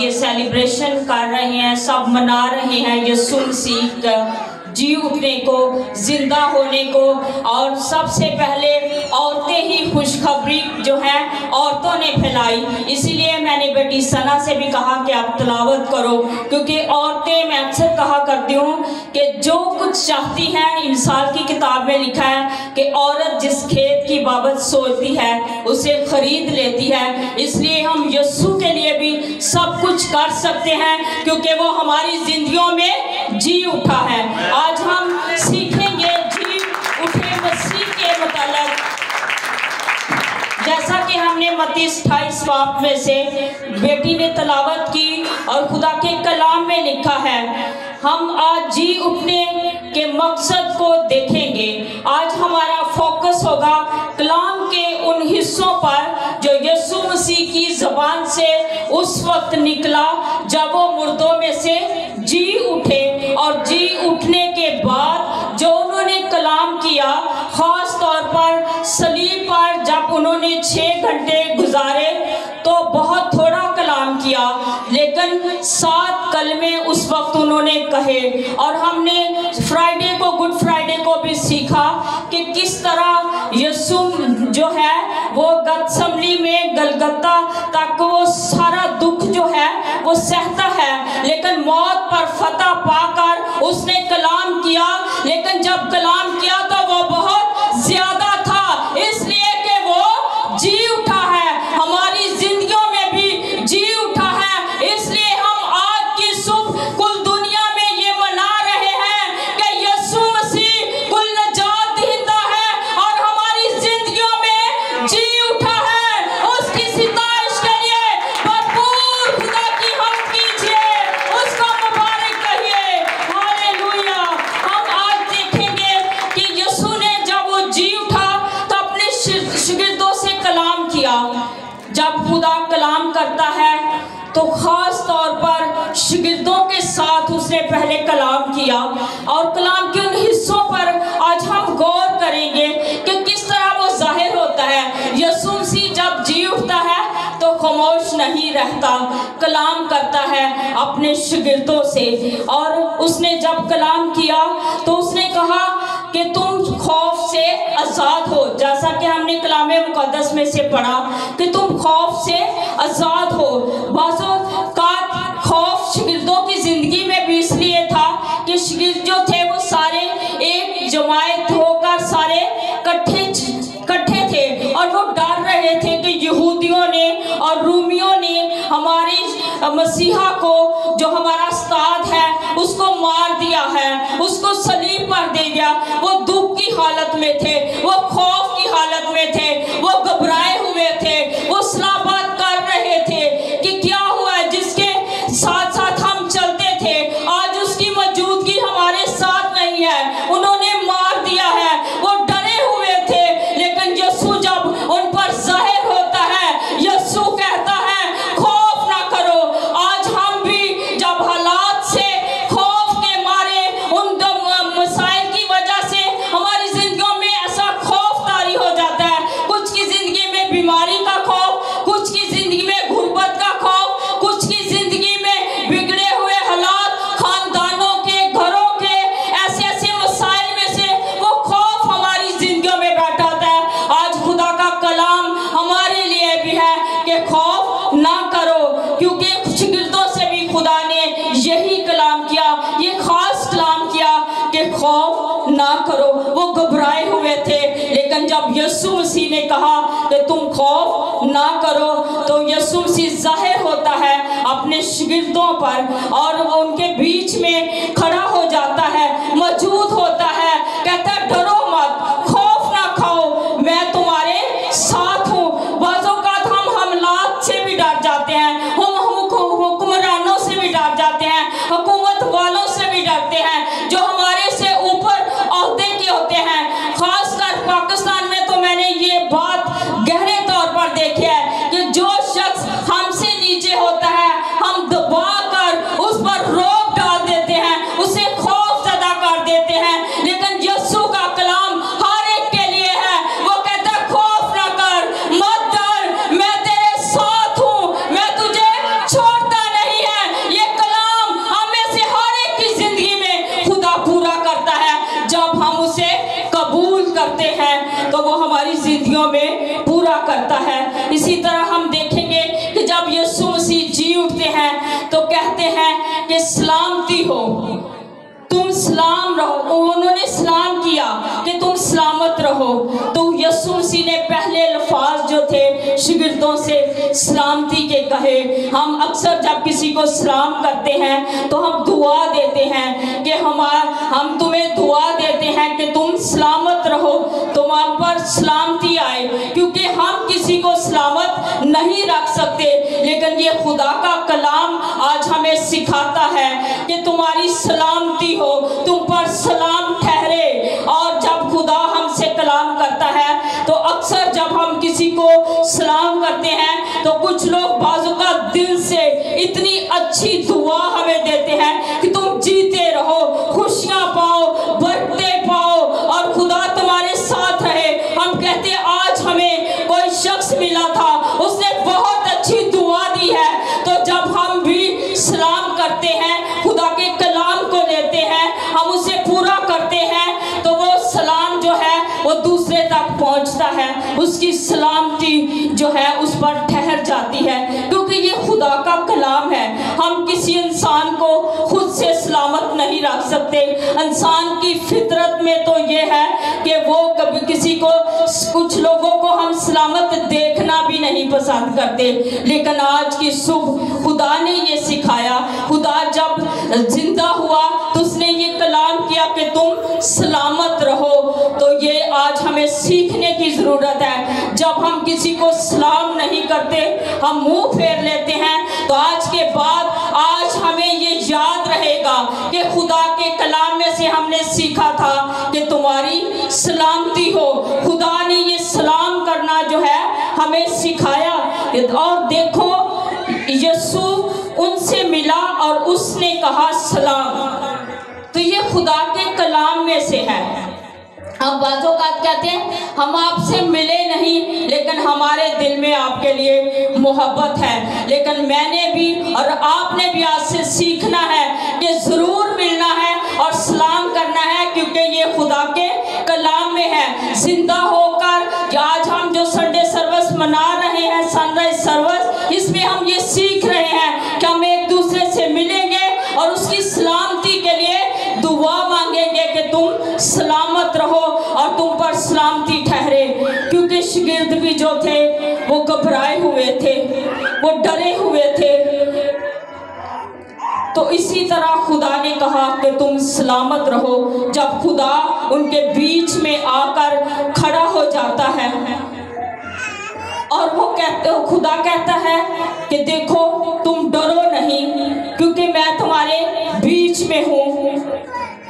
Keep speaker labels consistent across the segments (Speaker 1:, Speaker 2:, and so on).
Speaker 1: ये सेलिब्रेशन कर रहे हैं, सब मना रहे हैं यीशु मसीह का जी उठने को, जिंदा होने को। और सबसे पहले औरतें ही खुशखबरी जो है औरतों ने फैलाई। इसीलिए मैंने बेटी सना से भी कहा कि आप तिलावत करो, क्योंकि औरतें, मैं अक्सर कहा करती हूँ कि जो कुछ चाहती हैं, इंसान की किताब में लिखा है कि औरत जिस खेत की बाबत सोचती है उसे खरीद लेती है। इसलिए हम यीशु के लिए भी सब कुछ कर सकते हैं, क्योंकि वो हमारी जिंदगियों में जी उठा है। आज हम सीखेंगे जी उठे मसीह के मतलब, जैसा कि हमने मत्ती 28 बाब में से बेटी ने तलावत की और खुदा के कलाम में लिखा है। हम आज जी उठने के मकसद को देखेंगे। आज हमारा फोकस होगा कलाम के उन हिस्सों पर जो यीशु मसीह की ज़बान से उस वक्त निकला जब वो मुर्दों में से जी उठे, और जी उठने के बाद जो उन्होंने कलाम किया, ख़ास तौर पर सलीब पर जब उन्होंने 6 घंटे गुजारे तो बहुत थोड़ा कलाम किया, लेकिन 7 कलमे उस वक्त उन्होंने कहे। और हमने फ्राइडे को, गुड फ्राइडे को भी सीखा कि किस तरह यीशु जो है वो गतसमनी में गलगता तक वो सारा दुख जो है वो सहता है, लेकिन मौत पर फतह पाकर उसने कलाम किया। लेकिन जब कलाम किया तो वो बहुत ज्यादा था, इसलिए कि वो जी उठा है, हमारी जिंदगियों में भी जी उठा है। इसलिए हम आज की सुबह कुल दुनिया में ये मना रहे हैं कि यीशु मसीह कुल नजात दहिंदा है और हमारी जिंदगियों में जी उठा है। उसकी सिताइश के लिए भरपूर खुदा की हमद कीजिए, उसका मुबारक कहिए, हालेलुया। हम आज देखेंगे कि यीशु ने जब वो जी उठा तो अपने शागिर्दों से कलाम किया। जब खुदा कलाम करता है तो ख़ास तौर पर शागिर्दों के साथ उसने पहले कलाम किया, और कलाम के उन हिस्सों पर आज हम गौर करेंगे कि किस तरह वो जाहिर होता है। यीशु मसीह जब जी उठता है तो खामोश नहीं रहता, कलाम करता है अपने शागिर्दों से। और उसने जब कलाम किया तो उसने कहा कि तुम खौफ से आज़ाद हो, जैसा कि हमने कलामे मुक़द्दस में से पढ़ा कि तुम खौफ से आज़ाद हो। बाज़ों का खौफ शागिर्दों की ज़िंदगी में भी इसलिए था कि शागिर्द जो थे वो सारे एक जमायत होकर सारे इकट्ठे थे, और वो डर रहे थे कि यहूदियों ने और रूमियों ने हमारे मसीहा को, जो हमारा उस्ताद है, उसको मार दिया है, उसको सलीब पर दे दिया। वो दुख की हालत में थे, वो खौफ की हालत में थे, वो घबराए हुए थे, वो सलाहबात कर रहे थे कि क्या हुआ है। जिसके साथ साथ हम चलते थे आज उसकी मौजूदगी हमारे साथ नहीं है, उन्होंने मार दिया है, वो डरे हुए थे। लेकिन यीशु जब उन पर जाहिर होता है, यीशु कहता है खौफ ना करो। आज हम भी जब हालात से खौफ के मारे, उन मसाइल की वजह से हमारी जिंदगियों में ऐसा खौफ तारी हो जाता है, कुछ की जिंदगी में बीमारी का खौफ, कुछ की जिंदगी में गुर्बत का खौफ, कुछ की जिंदगी में बिगड़े हुए हालात, खानदानों के, घरों के ऐसे ऐसे मसाइल में से वो खौफ हमारी जिंदगियों में बैठा होता है। आज खुदा का कलाम हमारे लिए भी है कि खौफ ना करो, क्योंकि शागिर्दों से भी खुदा ने यही कलाम किया, ये खास कलाम किया कि खौफ ना करो। वो घबराए हुए थे, लेकिन जब यीशु मसीह ने कहा कि तुम खौफ ना करो तो यीशु मसीह जाहिर होता है अपने शागिर्दों पर, और वो उनके बीच में खड़ा हो जाता है, मौजूद होता है, कहता है डरो मत, खौफ ना खाओ, मैं तुम्हारे साथ हूँ। बाज़ों का हम हमलात से भी डर जाते हैं, हम हुक्मरानों से भी डर जाते हैं, हुकूमत वालों से भी डरते हैं जो हमारे से ऊपर ओहदे के होते हैं। खासकर पाकिस्तान में तो मैंने ये बात गहरे तौर पर देखी है कि जो शख्स हमसे नीचे होता है हम दबा कर उस पर रोक डाल देते हैं, उसे खौफ ज़दा कर देते हैं। उठते हैं तो कहते हैं कि सलामती हो, तुम सलाम रहो। उन्होंने सलाम किया कि तुम सलामत रहो। तो यीशु मसीह ने पहले अल्फाज जो थे शागिर्दों से सलामती के कहे। हम अक्सर जब किसी को सलाम करते हैं तो हम दुआ देते हैं कि हम तुम्हें दुआ देते हैं कि तुम सलामत रहो, तुम्हारे पर सलामती आए, क्योंकि हम किसी को सलामत नहीं रख सकते। लेकिन ये खुदा का कलाम आज हमें सिखाता है कि तुम्हारी सलामती हो, तुम पर सलाम ठहरे। और जब खुदा हमसे कलाम करता है तो अक्सर जब हम किसी को सलाम करते हैं तो कुछ लोग बाजू का दिल से इतनी अच्छी दुआ हमें देते हैं कि तुम जीते रहो, खुशियां पाओ, बरकते पाओ और खुदा तुम्हारे साथ रहे। हम कहते हैं आज हमें कोई शख्स मिला था, उसने बहुत अच्छी दुआ दी है। तो जब हम भी सलाम करते हैं, खुदा के कलाम को लेते हैं, हम उसे पूरा करते हैं, तो वो सलाम जो है वो दूसरे तक पहुंचता है, उसकी सलामती जो है उस पर ठहर जाती है, क्योंकि ये खुदा का कलाम है। हम किसी इंसान को खुद से सलामत नहीं रख सकते। इंसान की फितरत में तो ये है कि वो कभी किसी को, कुछ लोगों को हम सलामत देखना भी नहीं पसंद करते। लेकिन आज की सुबह खुदा ने ये सिखाया, खुदा जब जिंदा हुआ तो उसने ये कलाम किया कि तुम सलामत रहो। तो ये आज हमें सीखने की ज़रूरत है। जब हम किसी को सलाम नहीं करते, हम मुंह फेर लेते हैं, तो आज के बाद आज हमें ये याद रहेगा कि खुदा के कलाम में से हमने सीखा था कि तुम्हारी सलामती हो। खुदा ने ये सलाम करना जो है हमें सिखाया। और देखो यीशु उनसे मिला और उसने कहा सलाम। तो ये खुदा के कलाम में से है। हम बातों का कहते हैं हम आपसे मिले नहीं, लेकिन हमारे दिल में आपके लिए मोहब्बत है। लेकिन मैंने भी और आपने भी आज से सीखना है कि ज़रूर मिलना है और सलाम करना है, क्योंकि ये खुदा के कलाम में है। जिंदा होकर आज हम जो संडे सर्विस मना रहे हैं, सनराइज सर्विस, इसमें हम ये सीख रहे हैं कि हम एक दूसरे से मिलेंगे और उसकी सलामती के लिए दुआ मांगेंगे कि तुम सलामत रहो और तुम पर सलामती ठहरे। क्योंकि शागिर्द भी जो थे वो घबराए हुए थे, वो डरे हुए थे। तो इसी तरह खुदा ने कहा कि तुम सलामत रहो। जब खुदा उनके बीच में आकर खड़ा हो जाता है और वो खुदा कहता है कि देखो तुम डरो नहीं, क्योंकि मैं तुम्हारे बीच में हूँ,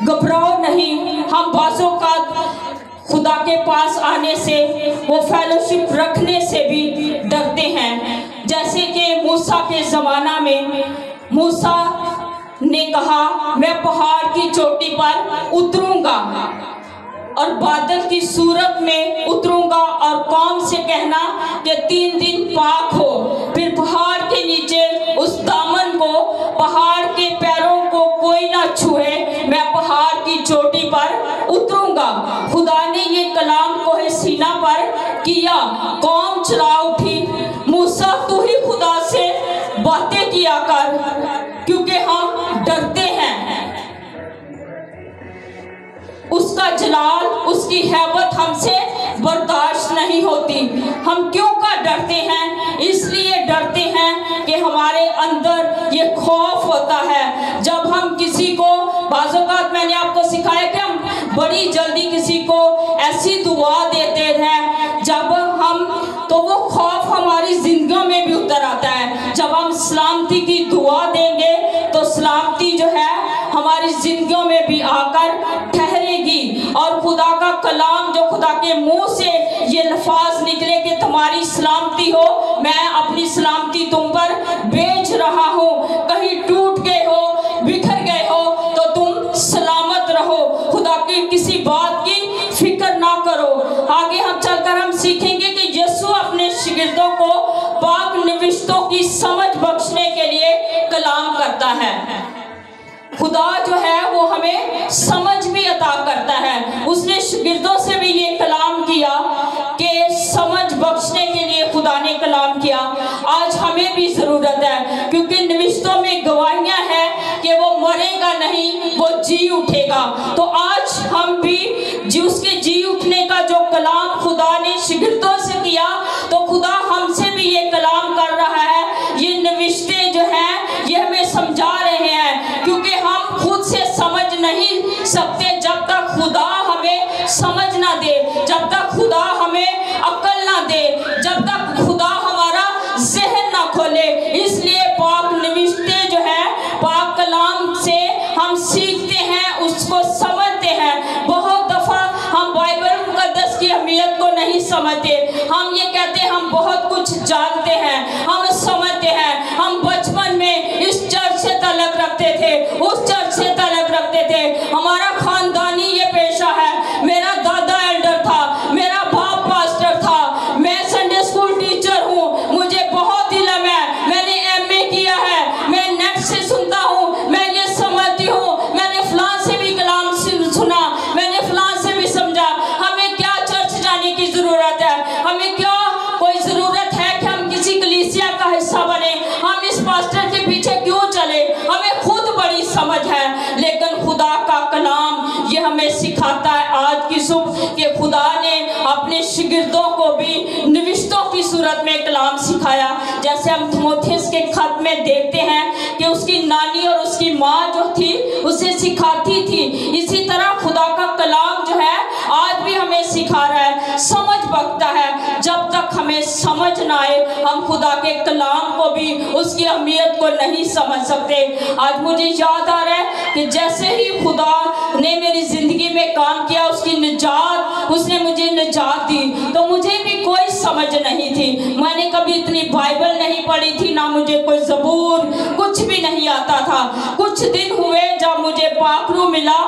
Speaker 1: घबराओ नहीं। हम बाजों का खुदा के पास आने से, वो फेलोशिप रखने से भी डरते हैं। जैसे कि मूसा के ज़माना में मूसा ने कहा मैं पहाड़ की चोटी पर उतरूंगा और बादल की सूरत में उतरूंगा और कौम से कहना कि 3 दिन पाक हो। फिर पहाड़ के नीचे उस दामन को, पहाड़ के पैरों को कोई ना छुए, मैं पहाड़ की चोटी पर उतरूंगा। खुदा ने ये कलाम कोहे सीना पर किया, कौम चला उठी। मूसा तू ही खुदा से बातें किया कर, क्योंकि हम डरते हैं। उसका जलाल, उसकी हैबत हमसे बर्दाश्त नहीं होती। हम क्यों का डरते हैं? इसलिए डरते हैं कि हमारे अंदर ये खौफ होता है। जब हम किसी को, बाज़-औक़ात मैंने आपको सिखाया कि हम बड़ी जल्दी किसी को ऐसी दुआ देते हैं जब हम, तो वो खौफ हमारी जिंदगियों में भी उतर आता है। जब हम सलामती की दुआ देंगे तो सलामती जो है हमारी जिंदगियों में भी आकर ठहरेगी। और खुदा का कलाम, जो खुदा के मुंह से ये लफ्ज़ निकले कि तुम्हारी सलामती हो, मैं अपनी सलामती तुम पर भेज रहा हूँ। कहीं टूट गए हो, बिखर गए हो, तो तुम सलामत रहो। खुदा की किसी बात की फिक्र ना करो। आगे हम चलकर हम सीखेंगे कि यीशु अपने शागिर्दों को पाक नविश्तों की समझ बख्शने के लिए कलाम करता है। खुदा जो है वो हमें समझ भी अता करता है। उसने शागिर्दों से भी ये कलाम किया कि समझ बख्शने के लिए खुदा ने कलाम किया। आज हमें भी ज़रूरत है, क्योंकि निविष्टों में गवाहियाँ हैं कि वो मरेगा नहीं, वो जी उठेगा। तो आज हम भी उसके जी उठने का जो कलाम खुदा ने शिगिर्दों से किया, तो खुदा हमसे भी ये कलाम कर रहा है। ये निविष्टे जो हैं ये हमें समझा रहे हैं, क्योंकि हम खुद से समझ नहीं सकते जब तक खुदा हमें समझ ना दे, जब तक खुदा हमें अक्ल ना दे, जब तक खुदा हमारा ज़हन ना खोले। इसलिए पाक निविष्टे जो है, पाक कलाम से हम सीखते हैं, उसको समझते हैं। बहुत दफ़ा हम बाइबल मुक़द्दस की अहमियत को नहीं समझते। हम ये कहते हैं हम बहुत कुछ जानते हैं, हम समझते हैं। हम बचपन में इस चर्च से ताल्लुक़ रखते थे, उस चर्च से ताल्लुक़ रखते थे। हमारा खानदानी ये पेशा है। मेरा दादा एल्डर था, मेरा बाप पास्टर था, मैं संडे स्कूल टीचर हूँ, मुझे बहुत इल्म है, मैंने एमए किया है, मैं नेट से सुनता हूँ, मैं ये समझती हूँ, मैंने फलां से भी कलाम सुना, मैंने फलां से भी समझा। हमें क्या चर्च जाने की ज़रूरत है? हमें क्या कोई ज़रूरत है कि हम किसी कलीसिया का हिस्सा बने? हम इस पास्टर के पीछे क्यों चले? हमें खुद बड़ी समझ है, लेकिन खुदा का कलाम ये हमें सिखाता है आज की सुबह कि खुदा ने अपने शिगिर्दों को भी निविष्टों की सूरत में कलाम सिखाया। जैसे हम थिमोथियस के खत में देखते हैं कि उसकी नानी और उसकी माँ जो थी उसे सिखाती थी, इसी तरह खुदा का कलाम जो है आज भी हमें सिखा रहा है, समझ बख्शता है। जब तक हमें समझ ना आए हम खुदा के कलाम को भी, उसकी अहमियत को नहीं समझ सकते। आज मुझे याद आ रहा है कि जैसे ही खुदा ने मेरी ज़िंदगी में काम किया, उसकी निजात, उसने मुझे निजात दी, तो मुझे भी कोई समझ नहीं थी। मैंने कभी इतनी बाइबल नहीं पढ़ी थी, ना मुझे कोई ज़बूर, कुछ भी नहीं आता था। कुछ दिन हुए जब मुझे पाखरू मिला,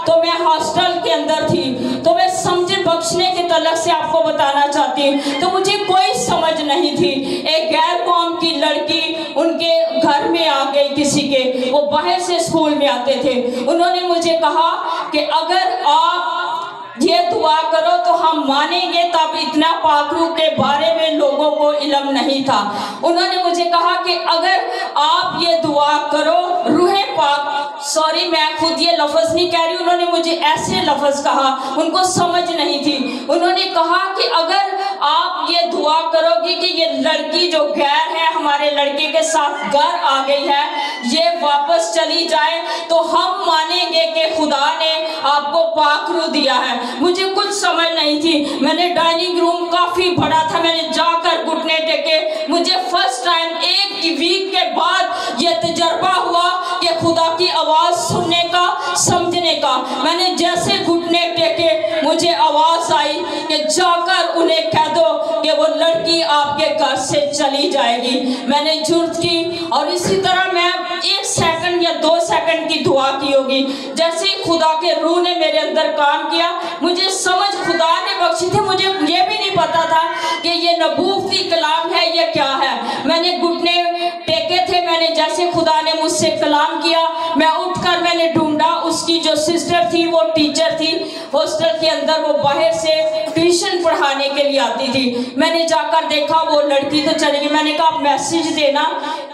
Speaker 1: तो मैं हॉस्टल के अंदर थी, तो मैं समझ बख्शने के तलक से आपको बताना चाहती हूँ। तो मुझे कोई समझ नहीं थी। एक गैर कौम की लड़की उनके घर में आ गई किसी के, वो बाहर से स्कूल में आते थे। उन्होंने मुझे कहा कि अगर आप ये दुआ करो तो हम मानेंगे। तब इतना पाखरू के बारे में लोगों को इल्म नहीं था। उन्होंने मुझे कहा कि अगर आप ये दुआ करो, रूहे पाक, सॉरी मैं खुद ये लफ्ज़ नहीं कह रही, उन्होंने मुझे ऐसे लफ्ज़ कहा, उनको समझ नहीं थी। उन्होंने कहा कि अगर आप ये दुआ करोगे कि ये लड़की जो गैर है हमारे लड़के के साथ घर आ गई है, ये वापस चली जाए, तो हम मानेंगे कि खुदा ने आपको पाखरू दिया है। मुझे कुछ समझ नहीं थी। मैंने डाइनिंग रूम काफ़ी बड़ा था, मैंने जाकर घुटने टेके। मुझे फर्स्ट टाइम एक वीक के बाद ये तजर्बा हुआ कि खुदा की आवाज़ सुनने का, समझने का। मैंने जैसे घुटने टेके, मुझे आवाज़ आई कि जाकर उन्हें कह दो कि वो लड़की आपके घर से चली जाएगी। मैंने जुर्त की और इसी तरह मैं 1 सेकंड या 2 सेकंड की दुआ की होगी। जैसे ही खुदा के रूह ने मेरे अंदर काम किया, मुझे समझ खुदा ने बख्शी थी। मुझे ये भी नहीं पता था कि ये नबूवती कलाम है, ये क्या है। मैंने घुटने टेके थे, मैंने जैसे खुदा ने मुझसे कलाम किया, मैं उठकर मैंने ढूंढा। उसकी जो सिस्टर थी वो टीचर थी हॉस्टल के अंदर, वो बाहर से ट्यूशन पढ़ाने के लिए आती थी। मैंने जाकर देखा वो लड़की तो चली गई। मैंने कहा आप मैसेज देना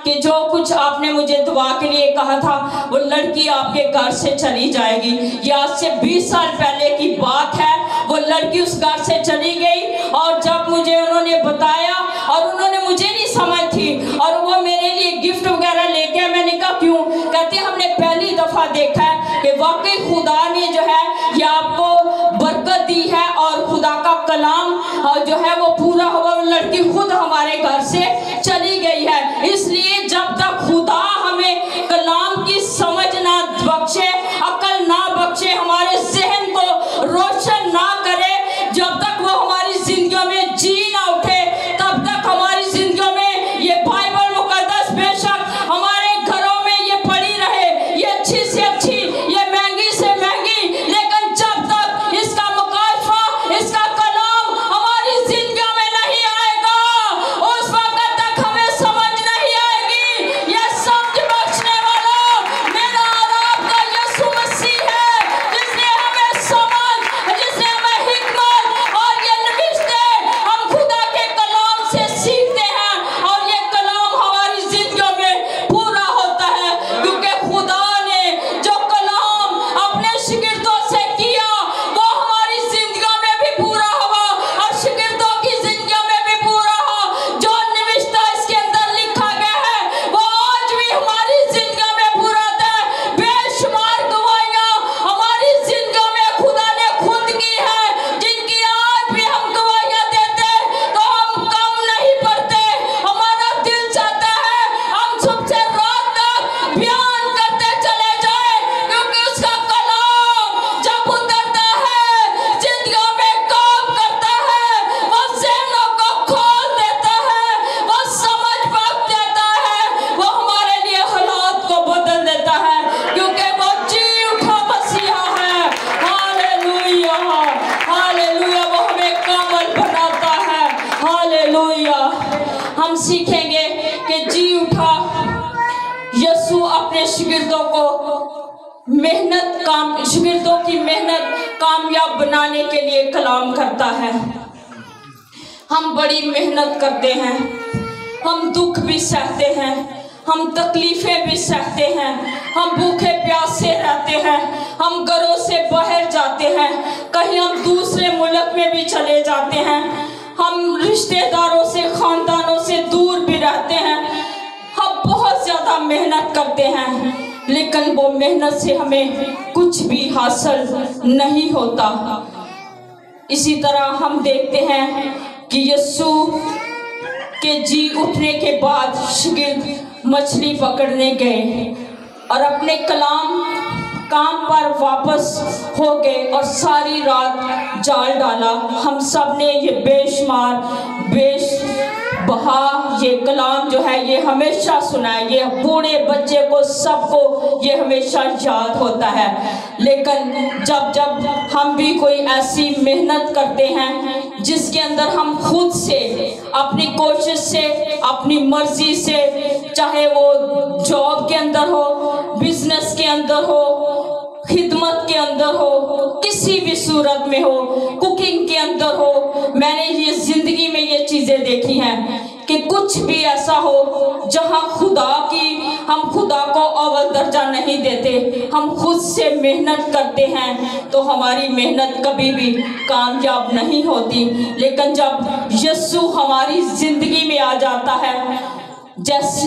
Speaker 1: कि जो कुछ आपने मुझे दुआ के लिए कहा था, वो लड़की आपके घर से चली जाएगी। ये आज से 20 साल पहले की बात है। वो लड़की उस घर से चली गई और जब मुझे उन्होंने बताया, और उन्होंने मुझे नहीं समझ थी, और वो मेरे लिए गिफ्ट वगैरह लेके आए। मैंने कहा क्यों? कहते हमने पहली दफ़ा देखा है कि वाकई खुदा ने जो है ये आपको बरकत दी है और खुदा का कलाम जो है वो पूरा हुआ। वो लड़की खुद हमारे घर से चली गई है। इसलिए जब तक खुदा हमें कलाम की समझ ना बख्शे, अकल ना बख्शे, हमारे ज़हन को रोशन ना करे, जब तक वो हमारी जिंदगियों में जी ना उठे, तब तक हमारी जिंदगियों में ये बाइबल मुकद्दस बेशक हमारे घरों में ये पड़ी रहे, ये अच्छी से अच्छी, ये महंगी से महंगी, लेकिन जब तक इसका मुकाशफा, इसका कलाम हमारी जिंदगियों में नहीं आएगा, उस वक्त तक हमें समझ नहीं आएगी। ये समझ बख्शने वाला मेरा और आपका यीशु अपने शागिर्दों की मेहनत कामयाब बनाने के लिए कलाम करता है। हम बड़ी मेहनत करते हैं, हम दुख भी सहते हैं, हम तकलीफें भी सहते हैं, हम भूखे प्यासे रहते हैं, हम घरों से बाहर जाते हैं, कहीं हम दूसरे मुल्क में भी चले जाते हैं, हम रिश्तेदारों से खानदानों से दूर भी रहते हैं, हम बहुत ज़्यादा मेहनत करते हैं, लेकिन वो मेहनत से हमें कुछ भी हासिल नहीं होता। इसी तरह हम देखते हैं कि यीशु के जी उठने के बाद शागिर्द मछली पकड़ने गए और अपने काम पर वापस हो गए और सारी रात जाल डाला। हम सब ने ये बेशबहा ये कलाम जो है ये हमेशा सुना है, ये बूढ़े बच्चे को सबको ये हमेशा याद होता है। लेकिन जब हम भी कोई ऐसी मेहनत करते हैं जिसके अंदर हम खुद से अपनी कोशिश से अपनी मर्जी से, चाहे वो जॉब के अंदर हो, बिजनेस के अंदर हो, खिदमत के अंदर हो, किसी भी सूरत में हो, कुकिंग के अंदर हो, मैंने ये जिंदगी में ये चीजें देखी हैं कि कुछ भी ऐसा हो जहां हम खुदा को अव्वल दर्जा नहीं देते, हम खुद से मेहनत करते हैं तो हमारी मेहनत कभी भी कामयाब नहीं होती। लेकिन जब यीशु हमारी जिंदगी में आ जाता है, जैसे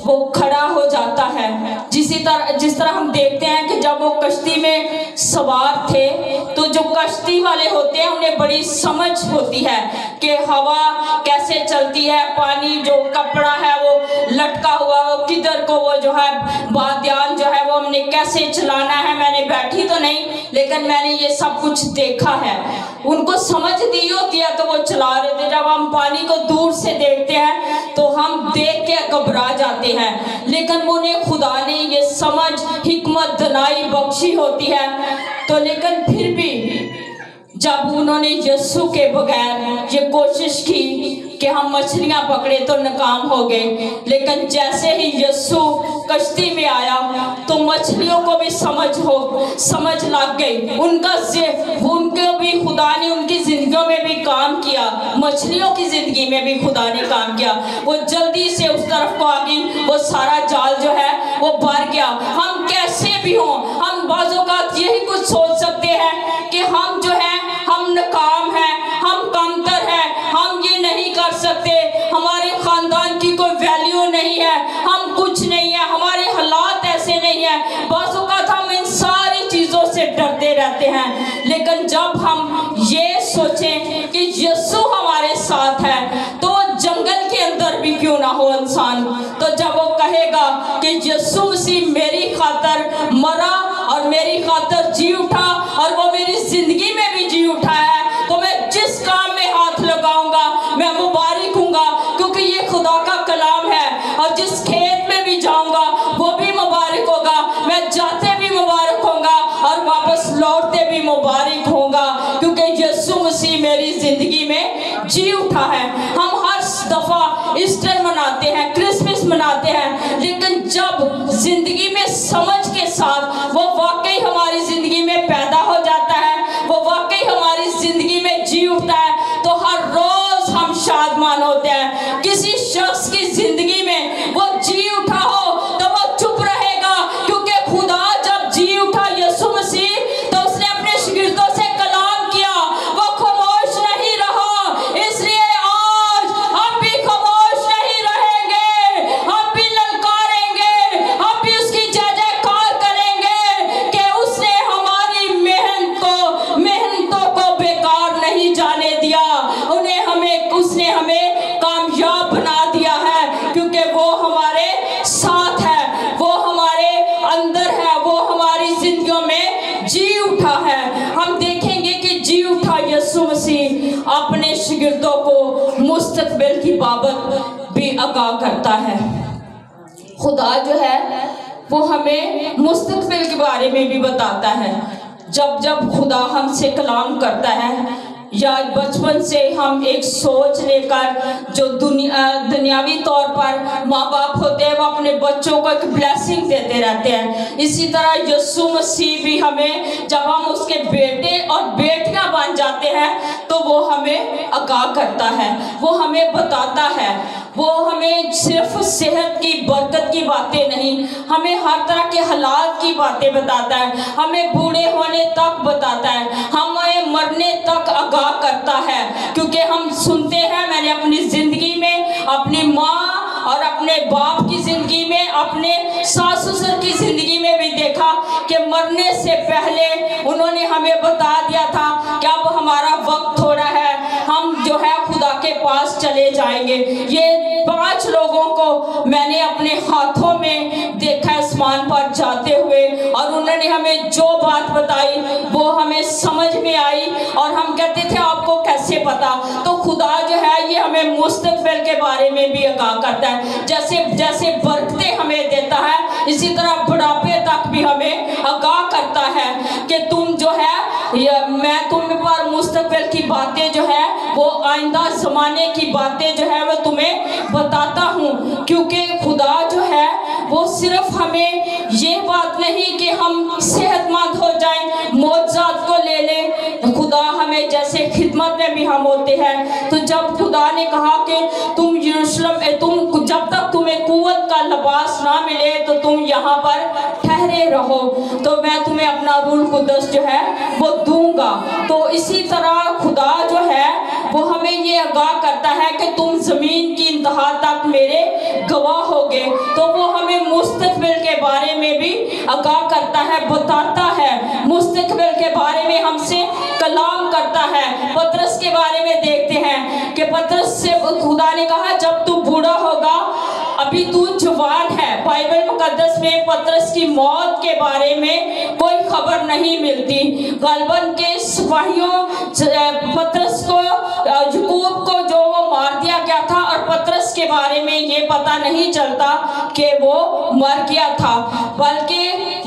Speaker 1: वो खड़ा हो जाता है, जिस तरह हम देखते हैं कि जब वो कश्ती में सवार थे तो जो कश्ती वाले होते हैं उन्हें बड़ी समझ होती है कि हवा कैसे चलती है, पानी जो कपड़ा है वो लटका हुआ वो किधर को वो जो है बादयान जो है वो हमने कैसे चलाना है। मैंने बैठी तो नहीं लेकिन मैंने ये सब कुछ देखा है। उनको समझ दी होती है तो वो चला रहे थे। जब हम पानी को दूर से देखते हैं तो हम देख के घबरा जाते हैं, लेकिन उन्हें खुदा ने ये समझ हिकमत दनाई बख्शी होती है। तो लेकिन फिर भी जब उन्होंने यीशु के बगैर ये कोशिश की कि हम मछलियां पकड़े तो नाकाम हो गए, लेकिन जैसे ही यीशु कश्ती में आया तो मछलियों को भी समझ लग गई। उनको भी खुदा ने उनकी जिंदगियों में भी काम किया, मछलियों की जिंदगी में भी खुदा ने काम किया। वो जल्दी से उस तरफ को आ गई, वो सारा जाल जो है वो भर गया। हम कैसे भी हों, हम बाज़ औक़ात यही कुछ सोच सकते हैं कि हम जो है हम नाकाम हैं, हम कमतर हैं, हम ये नहीं कर सकते, हमारे खानदान की कोई वैल्यू नहीं है, हम कुछ नहीं है, हमारे हालात ऐसे नहीं है। बाज़ औक़ात हम इन सारी चीज़ों से डरते रहते हैं। लेकिन जब हम ये सोचें कि यीशु हमारे साथ है तो जंगल के अंदर भी क्यों ना हो इंसान, तो जब वो कहेगा कि यीशु मसीह मेरी खातर मरा और मेरी खातर जी उठा और वो मेरी जिंदगी में भी जी उठा है, तो मैं जिस काम में हाथ लगाऊंगा मैं मुबारक हूँगा, क्योंकि ये खुदा का कलाम है। और जिस खेत में भी जाऊंगा वो भी मुबारक होगा, मैं जाते भी मुबारक होगा और वापस लौटते भी मुबारक होगा, क्योंकि यीशु मसीह मेरी जिंदगी में जी उठा है। हम हर दफा ईस्टर मनाते हैं, क्रिसमस मनाते हैं, लेकिन जब जिंदगी में समझ के साथ वो वाकई हमारी जिंदगी में पैदा हो जाता है, वो वाकई हमारी जिंदगी में जी उठता है, तो हर रोज हम शादमान होते हैं। किसी शख्स की जिंदगी में वो जी उठा हो तो वो चुप रहेगा, क्योंकि खुदा जब जी उठा यीशु मसीह तो उसने अपने शागिर्दों से कलाम किया, वो खामोश नहीं रहा। इसलिए आज हम भी खामोश नहीं रहेंगे, हम भी ललकारेंगे, हम भी उसकी जय जयकार करेंगे कि उसने हमारी मेहनतों को बेकार नहीं जाने दिया, उसने हमें कामयाब बना दिया है, क्योंकि वो हमारे साथ है, वो हमारे अंदर है, वो हमारी जिंदगियों में जी उठा है। हम देखेंगे कि जी उठा यीशु मसीह अपने शागिर्दों को मुस्तकबिल की बाबत भी आगाह करता है। खुदा जो है वो हमें मुस्तकबिल के बारे में भी बताता है। जब खुदा हमसे कलाम करता है या बचपन से हम एक सोच लेकर जो दुनियावी तौर पर माँ बाप होते हैं वो अपने बच्चों को एक ब्लेसिंग देते रहते हैं, इसी तरह यीशु मसीह भी हमें जब हम उसके बेटे और बेटियां बन जाते हैं तो वो हमें आगाह करता है, वो हमें बताता है, वो हमें सिर्फ सेहत की बरकत की बातें नहीं, हमें हर तरह के हालात की बातें बताता है, हमें बूढ़े होने तक बताता है, हमें मरने तक आगाह करता है। क्योंकि हम सुनते हैं, मैंने अपनी ज़िंदगी में अपनी माँ और अपने बाप की ज़िंदगी में, अपने सास ससुर की ज़िंदगी में भी देखा कि मरने से पहले उन्होंने हमें बता दिया था कि अब हमारा वक्त थोड़ा है, हम जो है खुदा के पास चले जाएंगे। ये 5 लोगों को मैंने अपने हाथों में देखा आसमान पर जाते हुए, और उन्होंने हमें जो बात बताई वो हमें समझ में आई, और हम कहते थे आपको कैसे पता? तो खुदा जो है ये हमें मुस्तकबिल के बारे में भी आगाह करता है। जैसे जैसे बरकतें हमें देता है, इसी तरह बुढ़ापे तक भी हमें आगाह करता है कि तुम जो है मैं तुम पर मुस्तकबिल की बातें जो है वो आइंदा ज़माने की बातें जो है वो तुम्हें बताता हूँ। क्योंकि खुदा जो है वो सिर्फ हमें ये बात नहीं कि हम सेहतमंद हो जाएं, मौजूद को ले लें, खुदा हमें जैसे खिदमत में भी हम होते हैं। तो जब खुदा ने कहा कि तुम यरूशलेम तुम जब तक तुम्हें कुव्वत का लिबास ना मिले तो तुम यहाँ पर ठहरे रहो, तो मैं तुम्हें अपना रूह कुद्दस जो है वो दूंगा। तो इसी तरह खुदा जो है वो हमें ये आगाह करता है कि तुम ज़मीन की इंतहा तक मेरे गवाह होगे। तो वो हमें मुस्तकबिल के बारे में भी आगाह करता है, बताता है, मुस्तकबिल के बारे में हमसे कलाम करता है। पतरस के बारे में देखते हैं कि पतरस से खुदा ने कहा जब तू बूढ़ा होगा, अभी तू जवान है। बाइबल मुकद्दस में पतरस की मौत के बारे में कोई खबर नहीं मिलती। गलबन के सिपाहियों पतरस को, याकूब को जो वो मार दिया गया था, और पतरस के बारे में ये पता नहीं चलता कि वो मर गया था, बल्कि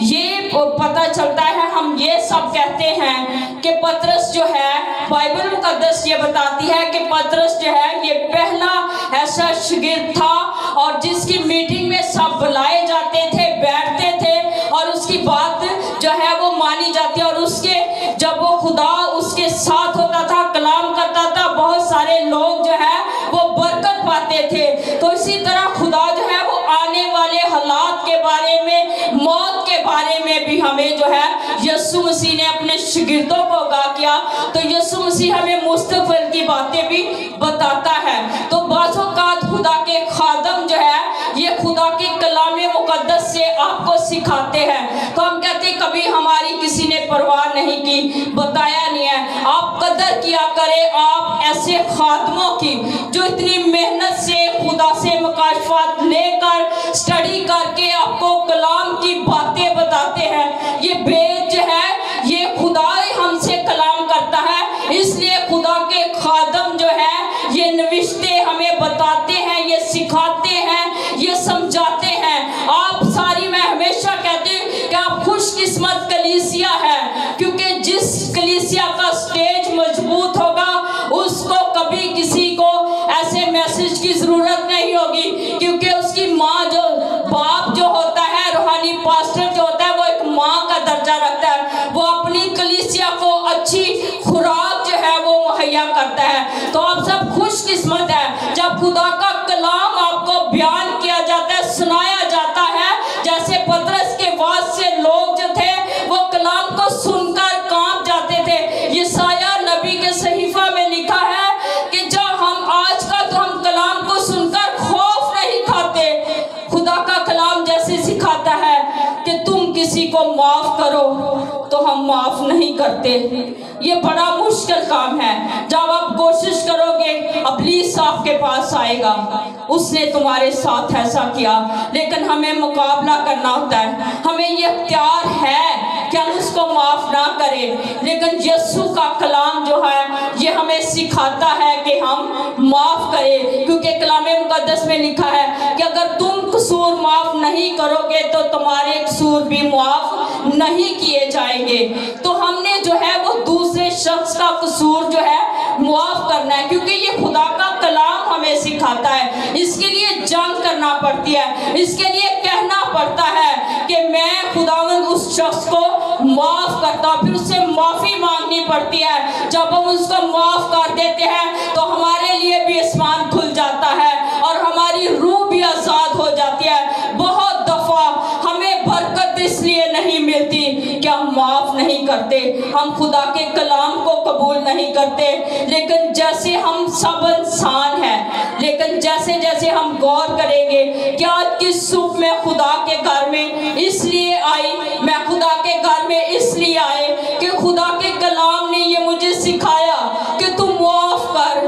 Speaker 1: ये पता चलता है, हम ये सब कहते हैं कि पतरस जो है, बाइबल मुकद्दस ये बताती है कि पतरस जो है ये पहला ऐसा शागिर्द था और जिसकी मीटिंग में सब बुलाए जाते थे, बैठते थे, और उसकी बात जो है वो मानी जाती है, और उसके जब वो खुदा उसके साथ होता था, कलाम करता था, बहुत सारे लोग जो है वो बरकत पाते थे। तो इसी तरह खुदा जो है वो आने वाले हालात के बारे में, मौत के बारे में भी हमें जो है यीशु मसीह ने अपने शागिर्दों को आगाह किया। तो यीशु मसीह हमें मुस्तकबिल की बातें भी बताता है। तो बाज़-औक़ात खुदा के खादम जो है ये खुदा के कलाम मुकद्दस से आपको सिखाते हैं। तो हम कहते हैं कभी हमारी किसी ने परवाह नहीं की, बताया नहीं है। आप कदर किया करें आप ऐसे खादमों की जो इतनी मेहनत से खुदा से मुकाशफात लेकर स्टडी करके आपको कलाम की बातें बताते हैं। ये बेद जो है ये खुदा ही हमसे कलाम करता है, इसलिए खुदा के खादम जो है ये नविश्ते हमें बताते हैं, ये सिखाते हैं, ये समझाते हैं। आप सारी, मैं हमेशा कहती हूँ कि आप खुशकिस्मत कलीसिया है, क्योंकि जिस कलीसिया का स्टेज मजबूत होगा उसको कभी किसी को ऐसे मैसेज की ज़रूरत नहीं होगी, क्योंकि उसकी माँ जो, बाप जो होता है, रूहानी पास्टर जो होता है, वो एक माँ का दर्जा रखता है। वो अपनी कलीसिया को अच्छी खुराक जो है वो मुहैया करता है। तो आप सब खुशकिस्मत है जब खुदा का कलाम आपको बयान किया जाता है, सुनाया जाता है। जैसे पतरस के बाद से लोग जो थे वो कलाम को सुनकर कांप जाते थे। यशायाह नबी के सहीफा में लिखा है कि जब हम आज का तो हम कलाम को सुनकर खौफ नहीं खाते। खुदा का कलाम जैसे सिखाता है कि तुम किसी को माफ करो तो हम माफ नहीं करते। ये बड़ा मुश्किल काम है। जब आप कोशिश करोगे, इब्लीस आपके पास आएगा, उसने तुम्हारे साथ ऐसा किया, लेकिन हमें मुकाबला करना होता है। हमें ये इख्तियार है कि हम उसको माफ ना करें, लेकिन यीशु का कलाम जो है ये हमें सिखाता है कि हम माफ करें। क्योंकि कलाम मुकद्दस में लिखा है कि अगर तुम कसूर माफ नहीं करोगे तो तुम्हारे कसूर भी माफ नहीं किए जाएंगे। तो हमने जो है वो दूसरे शख्स का कसूर जो है معاف کرنا ہے، کیونکہ یہ خدا کا کلام ہمیں سکھاتا ہے۔ اس کے لیے جنگ کرنا پڑتی ہے، اس کے لیے کہنا پڑتا ہے کہ میں خداوند اس شخص کو معاف کرتا ہوں، پھر اس سے معافی مانگنی پڑتی ہے۔ جب ہم اس کو معاف کر دیتے ہیں تو ہمارے لیے بھی آسمان کھل جاتا ہے اور ہماری روح بھی آزاد ہو جاتی ہے۔ بہت دفعہ ہمیں برکت اس لیے نہیں ملتی کہ ہم معاف نہیں کرتے، ہم خدا کے کلام کو قبول نہیں کرتے، لیکن جیسے ہم سب انسان ہیں، لیکن جیسے جیسے ہم غور کریں گے کہ آج کی صبح میں خدا کے گھر میں اس لیے آئی، میں خدا کے گھر میں اس لیے آئے کہ خدا کے کلام نے یہ مجھے سکھایا کہ تم معاف کر،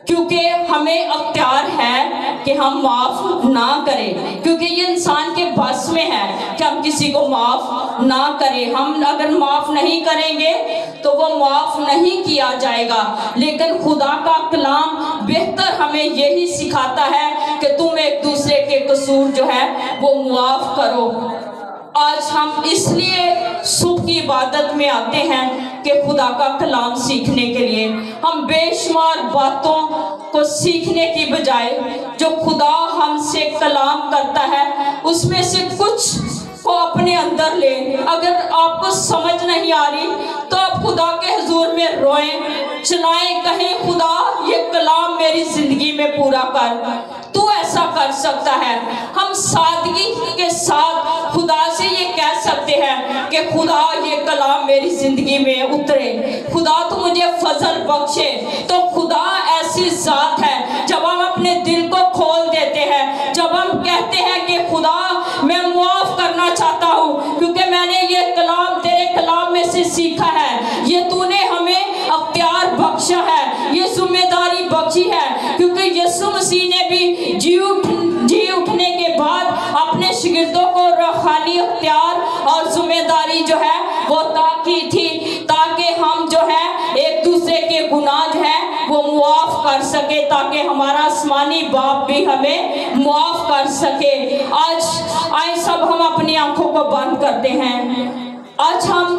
Speaker 1: کیونکہ ہمیں اختیار ہے کہ ہم معاف نہ کریں، کیونکہ یہ انسان کے بس میں ہے کہ ہم کسی کو معاف نہ کریں۔ ہم اگر معاف نہیں کریں گے تو وہ معاف نہیں کیا جائے گا، لیکن خدا کا کلام بہتر ہمیں یہی سکھاتا ہے کہ تم ایک دوسرے کے قصور جو ہے وہ معاف کرو۔ آج ہم اس لیے صبح کی عبادت میں آتے ہیں کہ خدا کا کلام سیکھنے کے لیے۔ ہم بے شمار باتوں کو سیکھنے کی بجائے جو خدا ہم سے کلام کرتا ہے اس میں سے کچھ کو اپنے اندر لیں۔ اگر آپ کو سمجھ نہیں آ رہی تو آپ خدا کے حضور میں روئیں، چلائیں، کہیں خدا یہ کلام میری زندگی میں پورا کر، تو ایسا کر سکتا ہے۔ ہم سادگی کے ساتھ خدا سے یہ کہہ سکتے ہیں کہ خدا یہ کلام میری زندگی میں اترے، خدا تو مجھے فضل بخشے۔ تو خدا ایسی ذات ہے جب ہم اپنے دل کو کھول دیتے ہیں، جب ہم کہتے ہیں کہ خدا میں معاف کرنا چاہتا ہوں کیونکہ میں نے یہ کلام تیرے کلام میں سے سیکھا ہے، یہ تو نے ہمیں اختیار بخشا ہے، یہ ذمہ داری بخشی ہے، کیونکہ یسوع مسیح نے بھی جی اٹھنے کے بعد اپنے شاگردوں کو روحانی اختیار اور ذمہ داری جو ہے وہ عطا کی تھی تاکہ ہم جو ہے ایک دوسرے کے گناہ جو ہے وہ معاف کر سکے، تاکہ ہمارا آسمانی باپ بھی ہمیں معاف کر سکے۔ آج آئے سب ہم اپنی آنکھوں کو بند کرتے ہیں۔ آج ہم